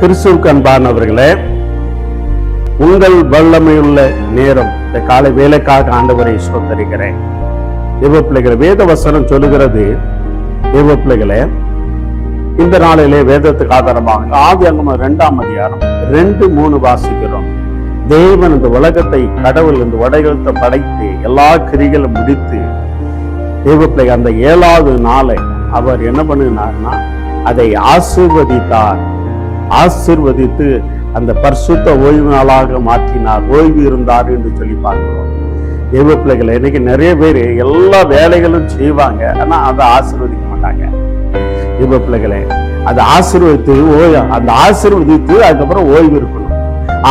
கிறிஸ்துவுக்கு அன்பானவர்களே, உங்கள் வல்லமையுள்ள நேரம் இந்த காலை வேலைக்காக ஆண்டவரை ஸ்தோத்திரிக்கிறேன். தேவ பிள்ளைகளே, வேத வசனம் சொல்லுகிறது, தேவ பிள்ளைகளே, இந்த நாளிலே வேதத்துக்கு ஆதாரமாக ஆதியாகமம் 2ஆம் அதிகாரம் 2-3 வாசிக்கிறோம். தேவன் இந்த உலகத்தை, கடவுள் இந்த உலகத்தை படைத்து எல்லா கிரிகளும் முடித்து தேவ பிள்ளை அந்த 7வது நாளை அவர் என்ன பண்ணினார்னா அதை ஆசீர்வதித்தார். ஆசீர்வதித்து அந்த பரிசுத்த ஓய்வு நாளாக மாற்றினார். ஓய்வு இருந்தார் என்று சொல்லி பார்க்கிறோம். தேவ பிள்ளைகளை இன்னைக்கு நிறைய பேர் எல்லா வேலைகளும் செய்வாங்க, ஆனா அதை ஆசீர்வதிக்க மாட்டாங்க. தேவ பிள்ளைகளை அதை ஆசீர்வதித்து அந்த ஆசீர்வதித்து அதுக்கப்புறம் ஓய்வு இருக்கணும்.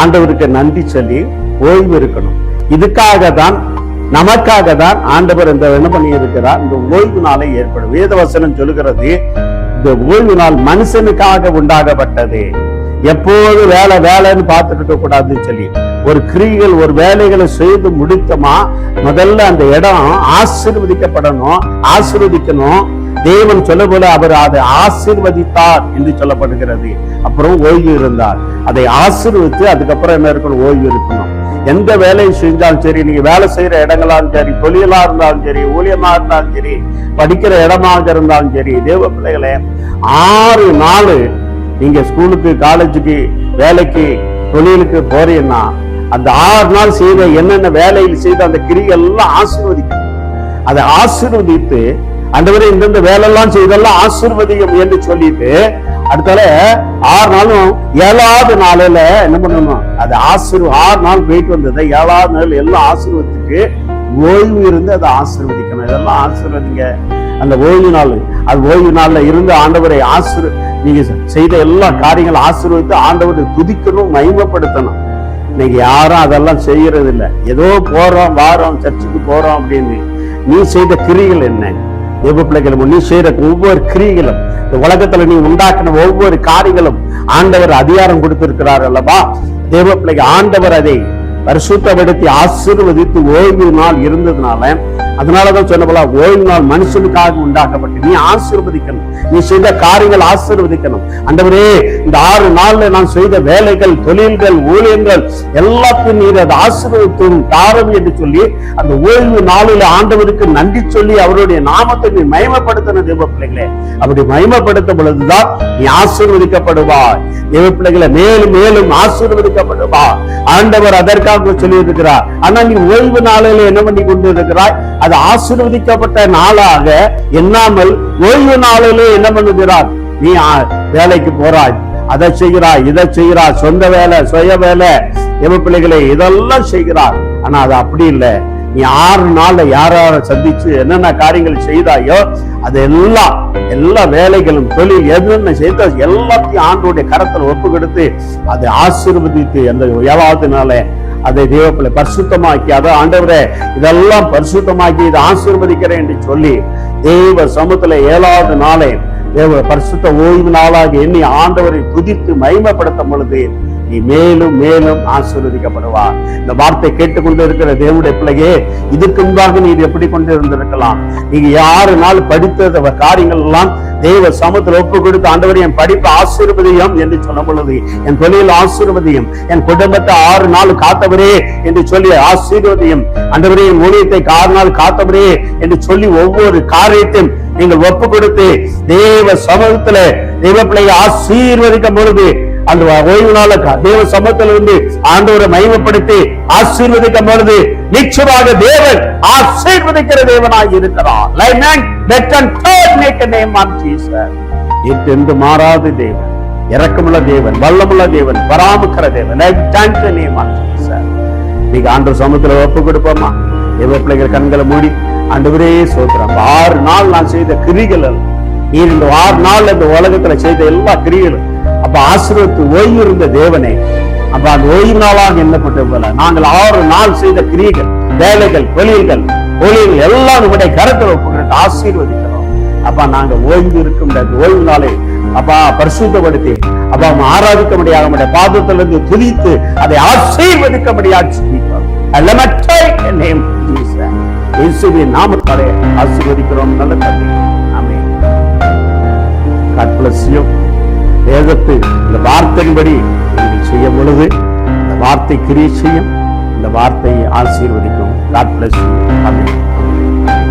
ஆண்டவருக்கு நன்றி சொல்லி ஓய்வு இருக்கணும். இதுக்காக தான், நமக்காக தான் ஆண்டவர் இந்த என்ன பண்ணி இருக்கிறார், இந்த ஓய்வு நாளை ஏற்படும். வேத வசனம் சொல்லுகிறது, இந்த ஓய்வு நாள் மனுஷனுக்காக உண்டாகப்பட்டது. எப்போது வேலை வேலைன்னு பார்த்துட்டு இருக்க கூடாதுன்னு சொல்லி ஒரு கிரிகள், ஒரு வேலைகளை செய்து முடித்தமா முதல்ல அந்த இடம் ஆசீர்வதிக்கப்படணும், ஆசீர்வதிக்கணும். தேவன் சொல்ல போல அவர் அதை ஆசீர்வதித்தார் என்று சொல்லப்படுகிறது. அப்புறம் ஓய்வு இருந்தார். அதை ஆசீர்வதித்து அதுக்கப்புறம் என்ன இருக்கணும், ஓய்வு இருக்கணும். எந்த வேலையை செஞ்சாலும் சரி, நீங்க வேலை செய்யற இடங்களாலும் சரி, தொழிலா இருந்தாலும் சரி, ஊழியமா இருந்தாலும் சரி, படிக்கிற இடமாக இருந்தாலும் சரி, தேவ பிள்ளைகளே, 6 நாள் நீங்க ஸ்கூலுக்கு, காலேஜுக்கு, வேலைக்கு, தொழிலுக்கு போறீங்கன்னா அந்த 6 நாள் செய்த என்னென்ன வேலையில் செய்த அந்த கிரிகள் எல்லாம் ஆசீர்வதிக்கணும். அதை ஆசீர்வதித்து ஆண்டவரே இந்தந்த வேலையெல்லாம் செய்தெல்லாம் ஆசீர்வதிக்கும் என்று சொல்லிட்டு அடுத்தால 6 நாளும் 7வது நாளில என்ன பண்ணணும், அது 6 நாள் போயிட்டு வந்ததை 7வது நாள் எல்லாம் ஆசீர்வதிக்கு ஓய்வு இருந்து அதை ஆசீர்வதிக்கணும். இதெல்லாம் ஆசீர்வதிங்க. அந்த ஓய்வு நாள், அது ஓய்வு நாள்ல இருந்து ஆண்டவரை நீங்க செய்த எல்லா காரியங்களும் ஆசீர்வதித்து ஆண்டவரை துதிக்கணும், மகிமைப்படுத்தணும். இன்னைக்கு யாரும் அதெல்லாம் செய்யறது இல்லை. ஏதோ போறோம் வாரோம், சர்ச்சுக்கு போறோம் அப்படின்னு. நீ செய்த கிரிகள் என்ன? தேவ பிள்ளைகளும் நீ செய்யற ஒவ்வொரு கிரிகளும், இந்த உலகத்துல நீ உண்டாக்கின ஒவ்வொரு காரியங்களும் ஆண்டவர் அதிகாரம் கொடுத்திருக்கிறார் அல்லவா? தேவ பிள்ளைக்கு ஆண்டவர் அதை பரிசுத்தப்படுத்தி ஆசீர்வதித்து ஓய்வு நாள் இருந்ததுனால, அதனாலதான் சொன்ன போல ஓய்வு நாள் மனுஷனுக்காக உண்டாக்கப்பட்டு நீ ஆசீர்வதிக்கணும். நீ செய்த காரியங்கள் ஆசீர்வதிக்கணும். ஆண்டவரே இந்த 6 நாள்ல நான் செய்த வேலைகள், தொழில்கள், ஊழியங்கள் எல்லாத்தையும் நீர் அதை ஆசீர்வதித்தும் தாரம் என்று சொல்லி அந்த ஓய்வு நாளில் ஆண்டவருக்கு நன்றி சொல்லி அவருடைய நாமத்தை நீ மகிமைப்படுத்தின தேவ பிள்ளைகளே. அப்படி மகிமைப்படுத்தும் பொழுதுதான் நீ ஆசீர்வதிக்கப்படுவாய். தேவ பிள்ளைகளை மேலும் மேலும் ஆசீர்வதிக்கப்படுவாய். ஆண்டவர் அதற்காக சொல்லி இருக்கிறார். ஆனா நீ ஓய்வு நாளில் என்ன பண்ணி கொண்டு இருக்கிறாய், அது ஆசீர்வதிக்கப்பட்ட நாளாக எண்ணாமல் ஓய்வு நாளிலே என்ன பண்ணுகிறார், நீ வேலைக்கு போறாய், அதை செய்கிறாய், இதை செய்கிறாய், சொந்த வேலை, சுய வேலை, எவ பிள்ளைகளை இதெல்லாம் செய்கிறார். ஆனா அது அப்படி இல்லை. நீ 6 நாள்ல யார சந்திச்சு என்னென்ன காரியங்கள் செய்தாயோ அது எல்லா வேலைகளும், தொழில் என்னென்ன செய்த எல்லாத்தையும் ஆண்டோடைய கரத்தில் ஒப்பு கொடுத்து அதை ஆசீர்வதித்து அந்த 7வது நாளே அதை தேவப்பிள்ளை பரிசுத்தமாக்கி, அதை ஆண்டவரே இதெல்லாம் பரிசுத்தமாக்கி இதை ஆசீர்வதிக்கிறேன் என்று சொல்லி தேவ சமூகத்துல 7வது நாளே தேவ பரிசுத்த ஓய்வு நாளாக எண்ணி ஆண்டவரை துதித்து மகிமைப்படுத்தும் பொழுது நீ மேலும் மேலும் ஆசீர்வதிக்கப்படுவார். இந்த வார்த்தை கேட்டுக்கொண்டு இருக்கிற தேவனுடைய பிள்ளையே, இதுக்கு முன்பாக நீ எப்படி கொண்டு இருந்திருக்கலாம். நீங்க 6 நாள் படித்த காரியங்கள் எல்லாம் தேவ சமூகத்தில் ஒப்பு கொடுத்து ஆண்டவரே என் படிப்பு ஆசீர்வதியம் என்று சொன்ன பொழுது, என் தொழில் ஆசீர்வதியம், என் குடும்பத்தை 6 நாள் காத்தவரே என்று சொல்லி ஆசீர்வதியம், ஆண்டவரே என் ஊழியத்தை 6 நாள் காத்தவரே என்று சொல்லி ஒவ்வொரு காரியத்தையும் நீங்கள் ஒப்பு கொடுத்து தேவ சமூகத்துல தேவ பிள்ளையை ஆசீர்வதிக்கும் பொழுது அந்த ஓய்வு நாளுக்கு தேவ சமூகத்திலிருந்து ஆண்டவரை மகிமைப்படுத்தி ஆசீர்வதிக்கும் பொழுது நிச்சயமாக தேவன் ஆசீர்வதிக்கிற தேவனாய் இருக்கிறார். என்று மாறாத தேவன், இரக்கமுள்ள தேவன், வல்லமுள்ள தேவன், பராமரிக்கிற தேவன். நீங்க ஆண்டவர் சமூகத்துல ஒப்பு கொடுப்போமா? தேவ பிள்ளைகள் கண்களை மூடி ஆண்டவரே சோத்திரம், 6 நாள் நான் செய்த கிரிகள், நீர் இந்த 6 நாள் இந்த உலகத்துல செய்த எல்லா கிரிகளும் அப்ப ஆசீர்வதித்து ஓய்வு இருந்த தேவனே, அப்ப அந்த ஓய்வு நாளாக எண்ணப்பட்ட போல நாங்கள் 6 நாள் செய்த கிரியைகள், வேலைகள், தொழில்கள், ஊழியர்கள் எல்லாம் நம்முடைய கரத்தில் ஒப்புக்கிட்டு ஆசீர்வதிக்கிறோம். அப்ப நாங்க ஓய்வு இருக்கும் ஓய்வு நாளை அப்பா பரிசுத்தப்படுத்தி அப்ப ஆராதிக்க முடியாத நம்முடைய பாதத்திலிருந்து துதித்து அதை ஆசீர்வதிக்க முடியாது நாமத்தாலே ஆசீர்வதிக்கிறோம். நல்ல தந்தை, ஆமென். God bless you. வேதத்தை இந்த வார்த்தையின்படி நீங்கள் செய்யும் பொழுது இந்த வார்த்தை கிரியை செய்யும், இந்த வார்த்தையை ஆசீர்வதிக்கும். God bless you. Amen.